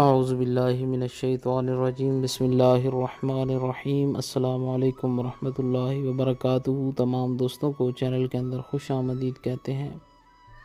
اعوذ باللہ من الشیطان الرجیم، بسم اللہ الرحمن الرحیم۔ السلام علیکم ورحمۃ اللہ وبرکاتہ۔ تمام دوستوں کو چینل کے اندر خوش آمدید کہتے ہیں۔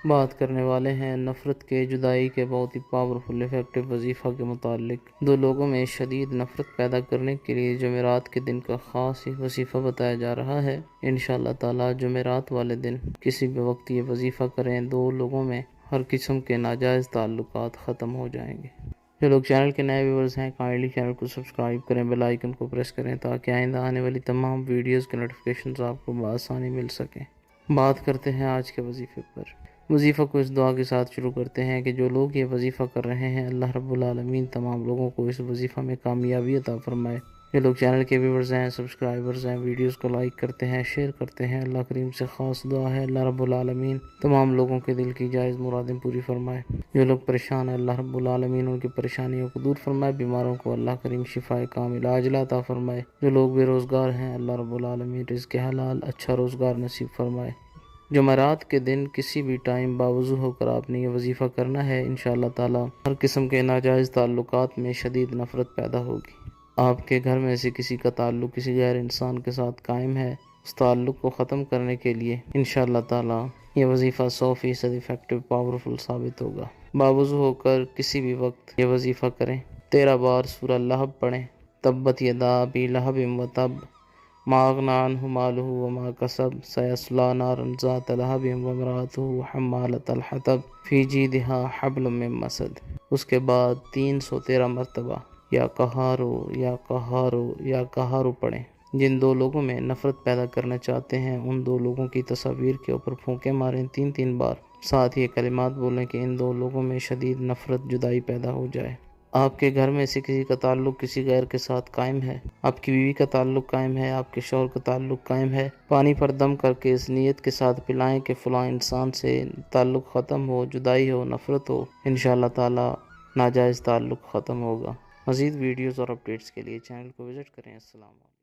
بات کرنے والے ہیں نفرت کے، جدائی کے بہت ہی پاورفل افیکٹو وظیفہ کے متعلق۔ دو لوگوں میں شدید نفرت پیدا کرنے کے لیے جمعرات کے دن کا خاص ہی وظیفہ بتایا جا رہا ہے۔ انشاءاللہ تعالی جمعرات والے دن کسی بھی وقت یہ وظیفہ کریں، دو لوگوں میں ہر قسم کے ناجائز تعلقات ختم ہو جائیں گے۔ جو لوگ چینل کے نئے ویورز ہیں، کائنڈلی چینل کو سبسکرائب کریں، بیل آئیکن کو پریس کریں تاکہ آئندہ آنے والی تمام ویڈیوز کے نوٹیفیکیشنز آپ کو بآسانی مل سکیں۔ بات کرتے ہیں آج کے وظیفے پر۔ وظیفہ کو اس دعا کے ساتھ شروع کرتے ہیں کہ جو لوگ یہ وظیفہ کر رہے ہیں، اللہ رب العالمین تمام لوگوں کو اس وظیفہ میں کامیابی عطا فرمائے۔ جو لوگ چینل کے ویورز ہیں، سبسکرائبرز ہیں، ویڈیوز کو لائک کرتے ہیں، شیئر کرتے ہیں، اللہ کریم سے خاص دعا ہے اللہ رب العالمین تمام لوگوں کے دل کی جائز مرادیں پوری فرمائے۔ جو لوگ پریشان ہیں، اللہ رب العالمین ان کی پریشانیوں کو دور فرمائے، بیماروں کو اللہ کریم شفائے کامل عاجلہ عطا فرمائے۔ جو لوگ بے روزگار ہیں، اللہ رب العالمین رزق حلال اچھا روزگار نصیب فرمائے۔ جمعرات کے دن کسی بھی ٹائم باوضو ہو کر آپ نے یہ وظیفہ کرنا ہے، انشاءاللہ تعالی ہر قسم کے ناجائز تعلقات میں شدید نفرت پیدا ہوگی۔ آپ کے گھر میں سے کسی کا تعلق کسی غیر انسان کے ساتھ قائم ہے، اس تعلق کو ختم کرنے کے لیے انشاءاللہ تعالی یہ وظیفہ 100% افیکٹو پاورفل ثابت ہوگا۔ باوضو ہو کر کسی بھی وقت یہ وظیفہ کریں۔ 13 بار سورہ لہب پڑھیں۔ تبت یدا ابی لہب وتب ما اغنی عنہ مالہ وما کسب سیصلی نارا ذات لہب وامرأتہ حمالۃ الحطب فی جیدہا حبل من مسد۔ اس کے بعد 313 مرتبہ یا قہارو یا قہارو یا قہارو پڑھیں۔ جن دو لوگوں میں نفرت پیدا کرنا چاہتے ہیں، ان دو لوگوں کی تصاویر کے اوپر پھونکے ماریں 3 بار، ساتھ یہ کلمات بولیں کہ ان دو لوگوں میں شدید نفرت جدائی پیدا ہو جائے۔ آپ کے گھر میں سے کسی کا تعلق کسی غیر کے ساتھ قائم ہے، آپ کی بیوی کا تعلق قائم ہے، آپ کے شوہر کا تعلق قائم ہے، پانی پر دم کر کے اس نیت کے ساتھ پلائیں کہ فلاں انسان سے تعلق ختم ہو، جدائی ہو، نفرت ہو، انشاءاللہ تعالی ناجائز تعلق ختم ہوگا۔ مزید ویڈیوز اور اپڈیٹس کے لیے چینل کو وزٹ کریں۔ السلام علیکم۔